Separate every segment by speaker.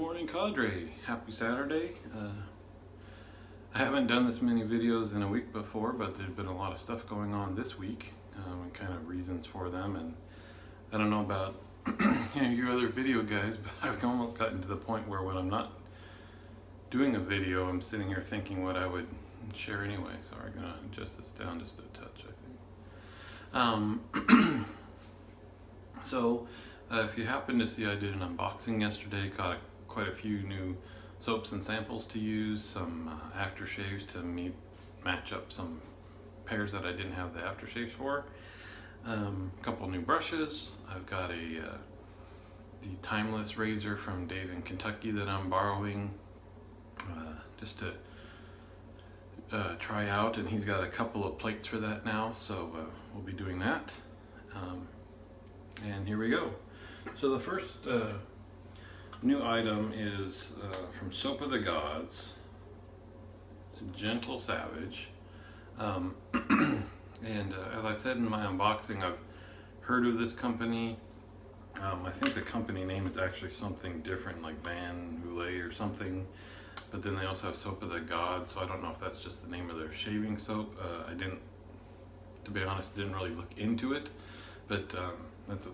Speaker 1: morning, Cadre. Happy Saturday. I haven't done this many videos in a week before, but there's been a lot of stuff going on this week and kind of reasons for them. And I don't know about you other video guys, but I've almost gotten to the point where when I'm not doing a video, I'm sitting here thinking what I would share anyway. So I'm going to adjust this down just a touch, I think. If you happen to see, I did an unboxing yesterday, got quite a few new soaps and samples to use, some aftershaves to match up some pairs that I didn't have the aftershaves for, a couple new brushes. I've got the timeless razor from Dave in Kentucky that I'm borrowing just to try out, and he's got a couple of plates for that now, so we'll be doing that. And here we go. So the first new item is from Soap of the Gods, Gentle Savage. And as I said in my unboxing, I've heard of this company. I think the company name is actually something different, like Van Houlet or something. But then they also have Soap of the Gods, so I don't know if that's just the name of their shaving soap. I didn't, to be honest, didn't really look into it. But that's a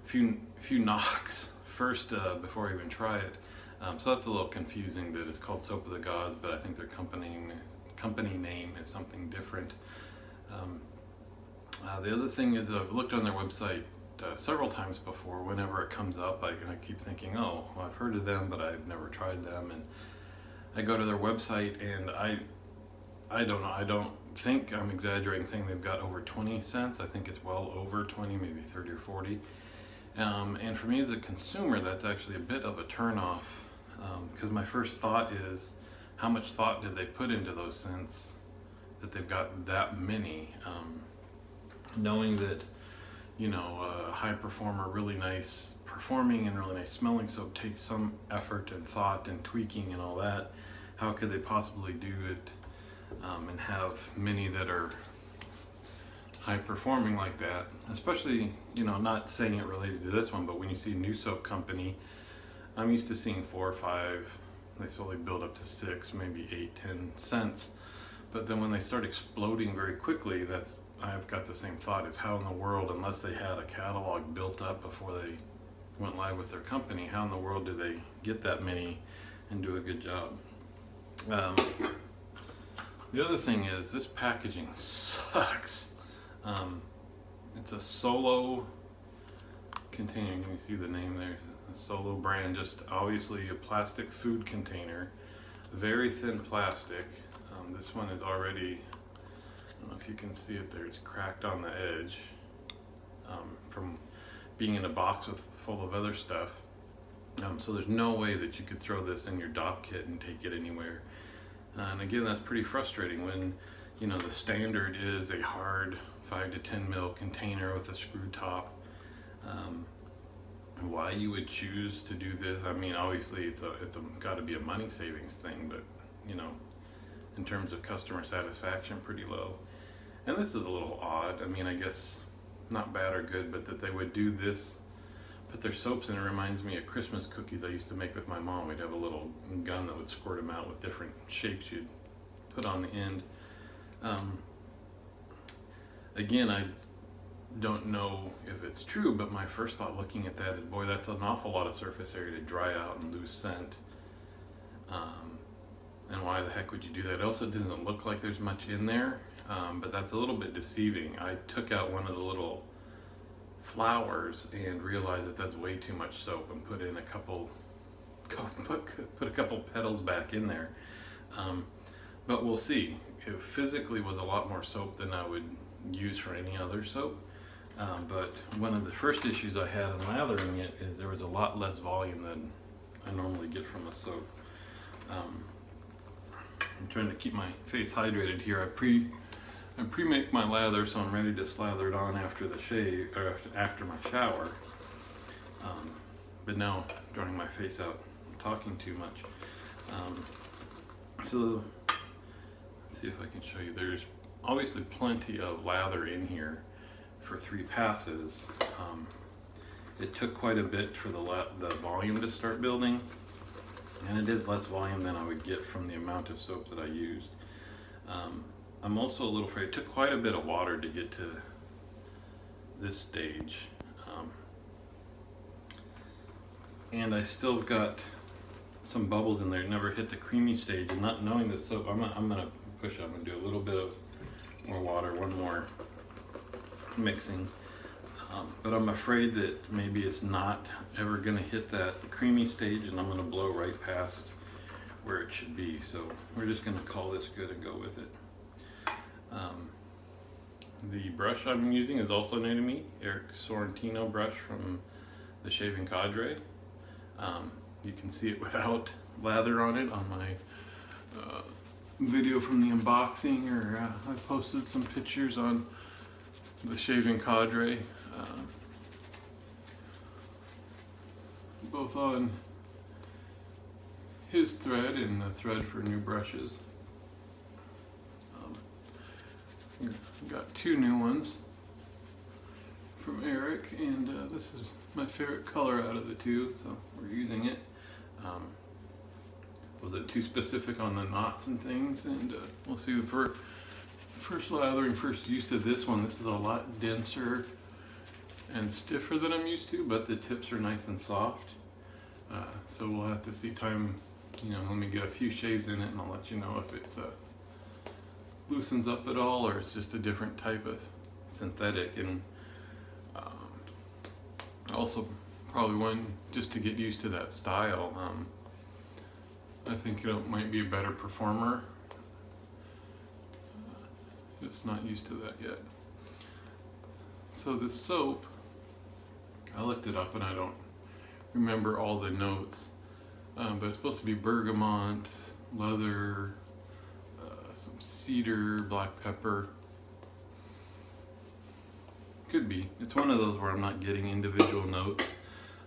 Speaker 1: few knocks first before I even try it. So that's a little confusing that it's called Soap of the Gods, but I think their company name is something different. The other thing is I've looked on their website several times before. Whenever it comes up, I keep thinking, oh, well, I've heard of them, but I've never tried them. And I go to their website, and I don't know. I don't think I'm exaggerating saying they've got over 20 cents. I think it's well over 20, maybe 30 or 40. And for me as a consumer, that's actually a bit of a turnoff, because my first thought is, how much thought did they put into those cents that they've got that many? Knowing that, a high performer, really nice performing and really nice smelling soap takes some effort and thought and tweaking and all that, how could they possibly do it and have many that are high performing like that? Especially, not saying it related to this one, but when you see a new soap company, I'm used to seeing 4 or 5, they slowly build up to 6, maybe 8, 10 cents. But then when they start exploding very quickly, I've got the same thought as, how in the world, unless they had a catalog built up before they went live with their company, how in the world do they get that many and do a good job? The other thing is, this packaging sucks. It's a Solo container. Can you see the name there? A Solo brand, just obviously a plastic food container, very thin plastic. This one is already, I don't know if you can see it there, it's cracked on the edge from being in a box full of other stuff. So there's no way that you could throw this in your dock kit and take it anywhere. And again, that's pretty frustrating when, the standard is a hard 5 to 10 mil container with a screw top. Why you would choose to do this? I mean, obviously it's got to be a money savings thing, but in terms of customer satisfaction, pretty low. And this is a little odd. I mean, I guess not bad or good, but that they would do this, put their soaps in. It reminds me of Christmas cookies I used to make with my mom. We'd have a little gun that would squirt them out with different shapes you'd put on the end. Again, I don't know if it's true, but my first thought looking at that is, boy, that's an awful lot of surface area to dry out and lose scent. And why the heck would you do that? It also doesn't look like there's much in there, but that's a little bit deceiving. I took out one of the little flowers and realized that that's way too much soap, and put in put a couple petals back in there. But we'll see. It physically was a lot more soap than I would use for any other soap. But one of the first issues I had in lathering it is there was a lot less volume than I normally get from a soap. I'm trying to keep my face hydrated here. I pre-make my lather, so I'm ready to slather it on after the shave, or after my shower. But now, drying my face out, talking too much. So let's see if I can show you. There's obviously plenty of lather in here for 3 passes. it took quite a bit for the volume to start building, and it is less volume than I would get from the amount of soap that I used. I'm also a little afraid. It took quite a bit of water to get to this stage, and I still got some bubbles in there. It never hit the creamy stage, and not knowing the soap, I'm gonna push it. I'm gonna do a little bit of more water, one more mixing, but I'm afraid that maybe it's not ever gonna hit that creamy stage, and I'm gonna blow right past where it should be. So we're just gonna call this good and go with it. The brush I'm using is also new to me, Eric Sorrentino brush from the Shaving Cadre. You can see it without lather on it on my video from the unboxing, or I posted some pictures on the Shaving Cadre, both on his thread and the thread for new brushes. Got two new ones from Eric, and this is my favorite color out of the two, so we're using it. Wasn't too specific on the knots and things, and we'll see. For first lathering, first use of this one, this is a lot denser and stiffer than I'm used to, but the tips are nice and soft. So we'll have to see time, let me get a few shaves in it, and I'll let you know if it's loosens up at all, or it's just a different type of synthetic. And also probably one just to get used to that style. I think it might be a better performer. Just not used to that yet. So the soap, I looked it up and I don't remember all the notes, but it's supposed to be bergamot, leather, some cedar, black pepper. Could be. It's one of those where I'm not getting individual notes,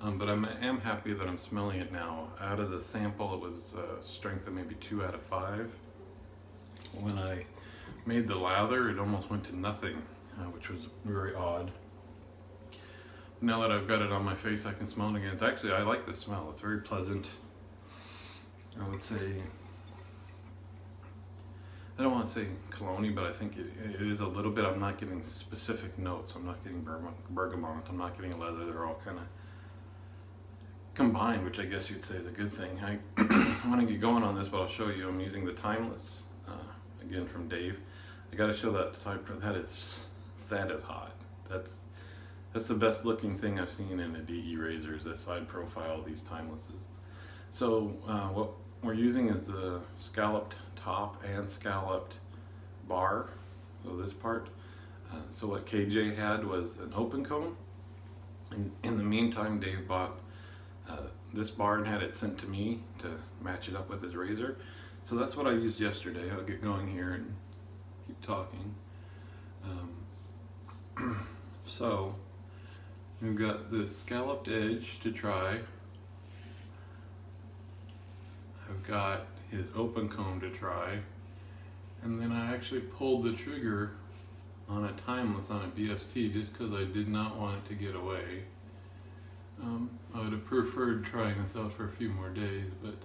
Speaker 1: but I am happy that I'm smelling it now. Out of the sample, it was strength of maybe 2 out of 5. When I made the lather, it almost went to nothing, which was very odd. Now that I've got it on my face, I can smell it again. It's actually, I like the smell. It's very pleasant. I would say, I don't want to say cologne-y, but I think it is a little bit. I'm not getting specific notes. I'm not getting bergamot. I'm not getting leather. They're all kind of combined, which I guess you'd say is a good thing. I want to get going on this, but I'll show you. I'm using the Timeless, again from Dave. I got to show that side. That is hot. That's the best looking thing I've seen in a DE razor, is this side profile of these Timelesses. So what we're using is the scalloped top and scalloped bar, so this part. So what KJ had was an open comb, and in the meantime Dave bought this bar and had it sent to me to match it up with his razor. So that's what I used yesterday. I'll get going here and keep talking. So we've got the scalloped edge to try. I've got his open comb to try, and then I actually pulled the trigger on a Timeless on a BST just because I did not want it to get away. I would have preferred trying this out for a few more days, but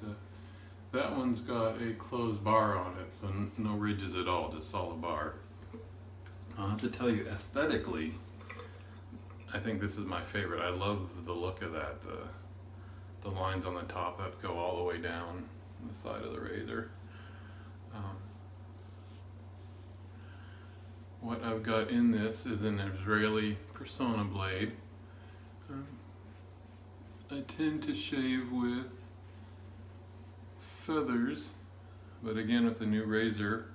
Speaker 1: that one's got a closed bar on it, so no ridges at all, just solid bar. I'll have to tell you, aesthetically, I think this is my favorite. I love the look of that, the lines on the top that go all the way down the side of the razor. What I've got in this is an Israeli Persona blade. I tend to shave with feathers, but again with the new razor,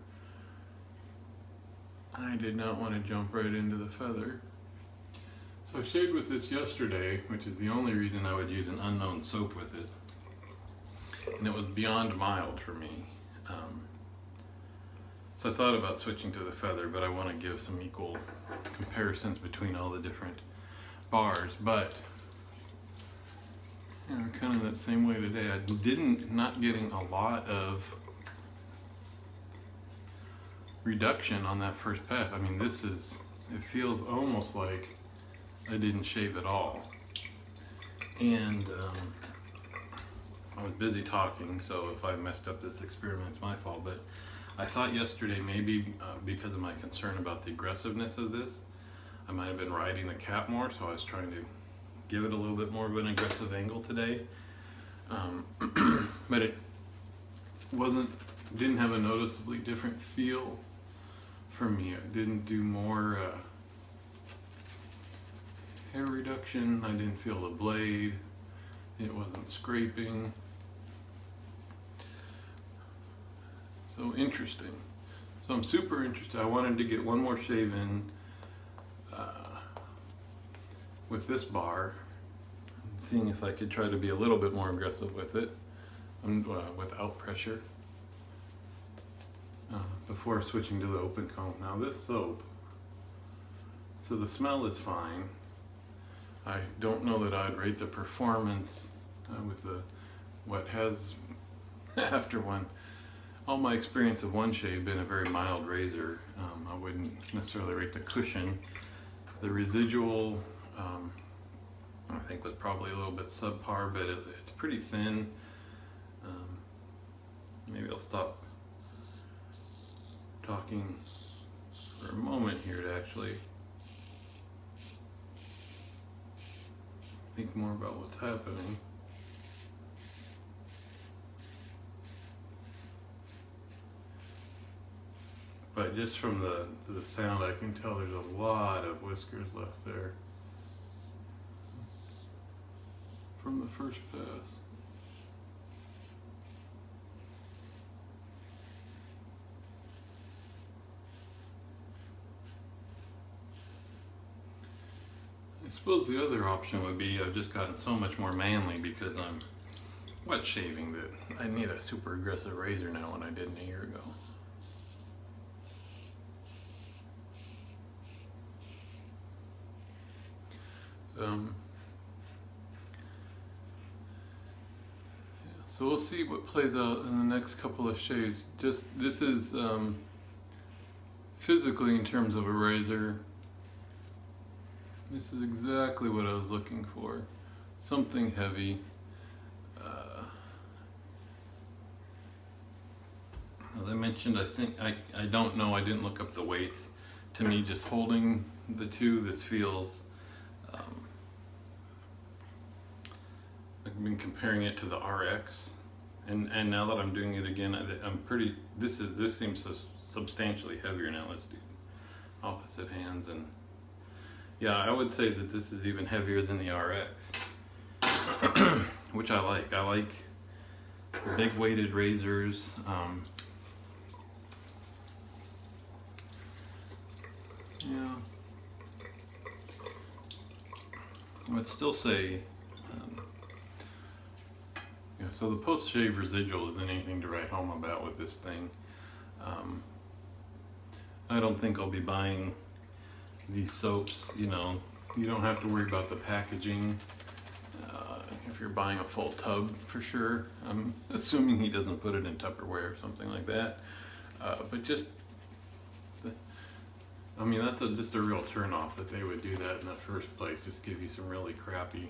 Speaker 1: I did not want to jump right into the feather. So I shaved with this yesterday, which is the only reason I would use an unknown soap with it. And it was beyond mild for me. So I thought about switching to the feather, but I want to give some equal comparisons between all the different bars. But kind of that same way today. Not getting a lot of reduction on that first pass. I mean, it feels almost like I didn't shave at all. And I was busy talking, so if I messed up this experiment, it's my fault. But I thought yesterday maybe because of my concern about the aggressiveness of this, I might have been riding the cap more, so I was trying to give it a little bit more of an aggressive angle today. But it didn't have a noticeably different feel for me. I didn't do more hair reduction. I didn't feel the blade. It wasn't scraping. So interesting. So I'm super interested. I wanted to get one more shave in with this bar, seeing if I could try to be a little bit more aggressive with it without pressure before switching to the open comb. Now this soap, so the smell is fine. I don't know that I'd rate the performance with what has after one. All my experience of one shave been a very mild razor. I wouldn't necessarily rate the cushion. The residual I think was probably a little bit subpar, but it's pretty thin. Maybe I'll stop talking for a moment here to actually think more about what's happening. But just from the sound, I can tell there's a lot of whiskers left there from the first pass. I suppose the other option would be I've just gotten so much more manly because I'm wet shaving that I need a super aggressive razor now than I didn't a year ago. So we'll see what plays out in the next couple of shaves. Just this is physically, in terms of a razor, this is exactly what I was looking for. Something heavy. As I mentioned, I don't know, I didn't look up the weights. To me, just holding the two, this feels, I've been comparing it to the RX, and now that I'm doing it again, I'm pretty, this seems so substantially heavier now. Let's do opposite hands, and yeah, I would say that this is even heavier than the RX, which I like. I like big weighted razors. Yeah, I would still say, yeah, so the post-shave residual isn't anything to write home about with this thing. I don't think I'll be buying these soaps, you know. You don't have to worry about the packaging if you're buying a full tub, for sure. I'm assuming he doesn't put it in Tupperware or something like that. But just, I mean, that's just a real turnoff that they would do that in the first place. Just give you some really crappy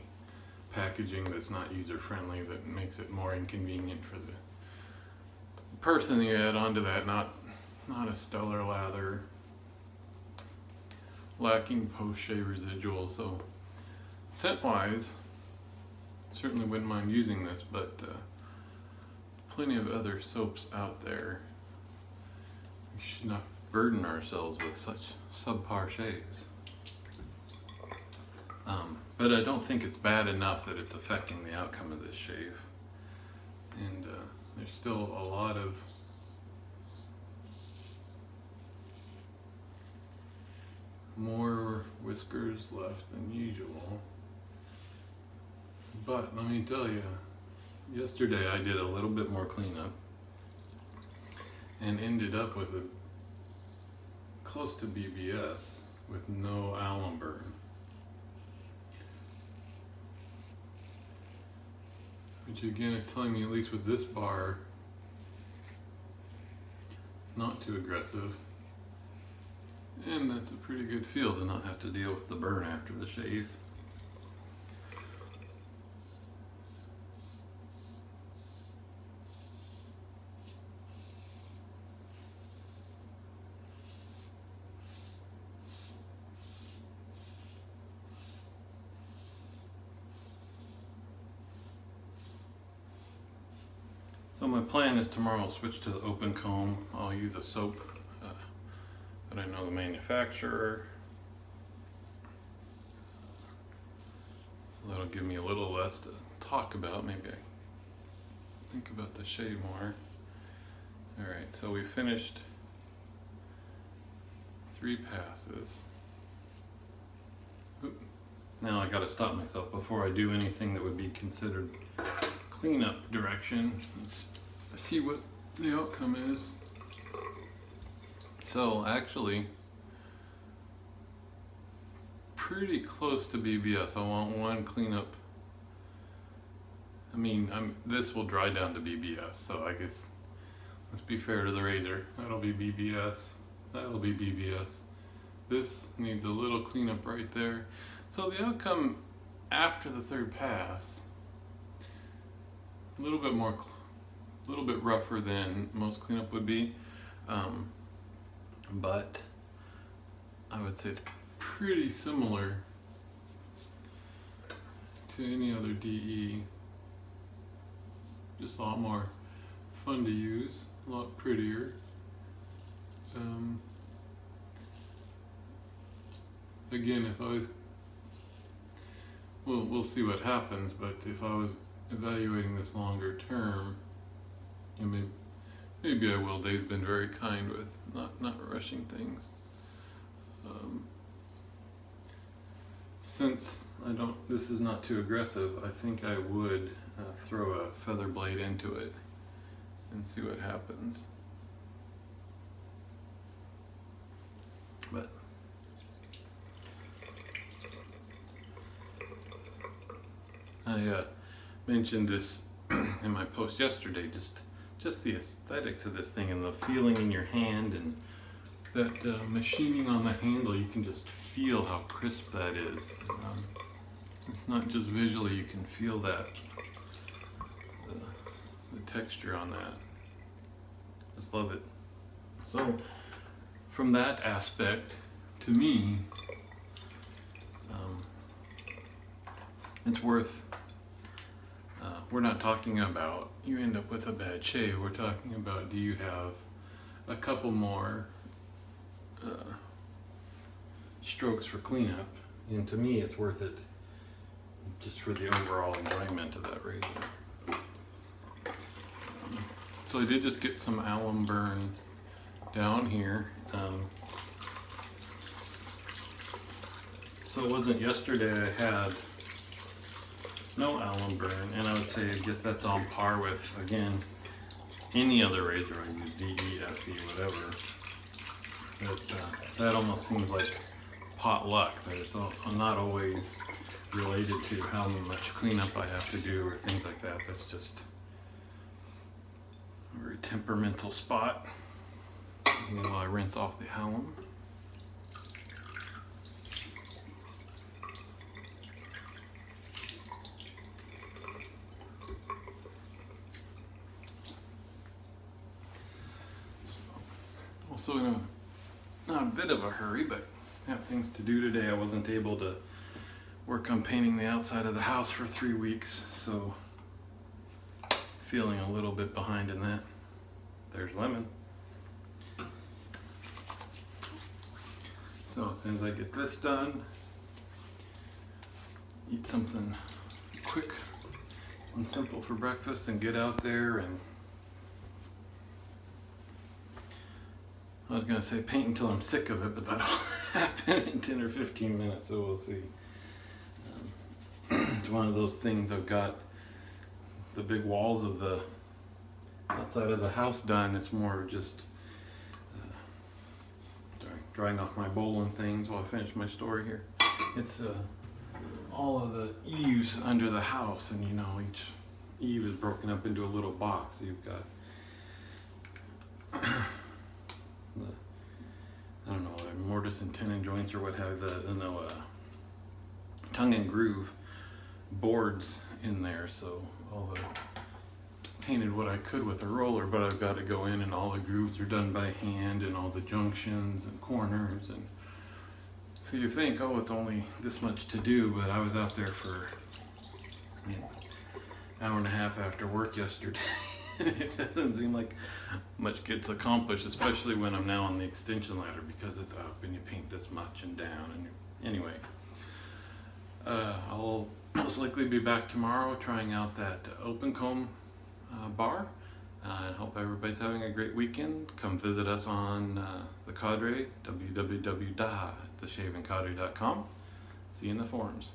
Speaker 1: packaging that's not user-friendly, that makes it more inconvenient for the person you add onto that. Not a stellar lather, lacking post-shave residual. So scent-wise, certainly wouldn't mind using this, but plenty of other soaps out there. We should not burden ourselves with such subpar shaves. But I don't think it's bad enough that it's affecting the outcome of this shave. And there's still a lot of more whiskers left than usual. But let me tell you, yesterday I did a little bit more cleanup and ended up with a close to BBS with no alum burn. Which again is telling me, at least with this bar, not too aggressive. And that's a pretty good feel to not have to deal with the burn after the shave. So my plan is tomorrow I'll switch to the open comb. I'll use a soap that I know the manufacturer. So that'll give me a little less to talk about. Maybe I think about the shade more. Alright, so we finished 3 passes. Oop. Now I gotta stop myself before I do anything that would be considered cleanup direction. Let's see what the outcome is. So actually, pretty close to BBS. I want one cleanup. I mean, this will dry down to BBS, so I guess let's be fair to the razor. That'll be BBS. That'll be BBS. This needs a little cleanup right there. So the outcome after the 3rd pass, a little bit more, a little bit rougher than most cleanup would be, but I would say it's pretty similar to any other DE. Just a lot more fun to use, a lot prettier. Again, if I was, we'll see what happens, but if I was evaluating this longer term, I mean, maybe I will. Dave's been very kind with not rushing things. Since this is not too aggressive, I think I would throw a feather blade into it and see what happens. But I mentioned this in my post yesterday, just the aesthetics of this thing and the feeling in your hand, and that machining on the handle. You can just feel how crisp that is. It's not just visually, you can feel that, the texture on that. Just love it. So from that aspect, to me, it's worth, we're not talking about you end up with a bad shave. We're talking about, do you have a couple more strokes for cleanup? And to me, it's worth it just for the overall enjoyment of that razor. So I did just get some alum burn down here. So it wasn't yesterday I had no alum burn, and I would say I guess that's on par with, again, any other razor I use, DE, SE, whatever. That almost seems like pot luck. It's not always related to how much cleanup I have to do or things like that. That's just a very temperamental spot. And while I rinse off the alum. Also in not a bit of a hurry, but I have things to do today. I wasn't able to work on painting the outside of the house for 3 weeks, so feeling a little bit behind in that. There's lemon. So as soon as I get this done, eat something quick and simple for breakfast and get out there and, I was going to say paint until I'm sick of it, but that'll happen in 10 or 15 minutes, so we'll see. It's one of those things. I've got the big walls of the outside of the house done. It's more just drying off my bowl and things while I finish my story here. It's all of the eaves under the house, and you know, each eave is broken up into a little box. So you've got I don't know, mortise and tenon joints or what have tongue and groove boards in there. So all the painted what I could with a roller, but I've got to go in and all the grooves are done by hand and all the junctions and corners. And so you think, oh, it's only this much to do, but I was out there for an hour and a half after work yesterday It doesn't seem like much gets accomplished, especially when I'm now on the extension ladder, because it's up and you paint this much and down. And anyway, I'll most likely be back tomorrow trying out that open comb bar. And hope everybody's having a great weekend. Come visit us on the Cadre, www.theshavingcadre.com. See you in the forums.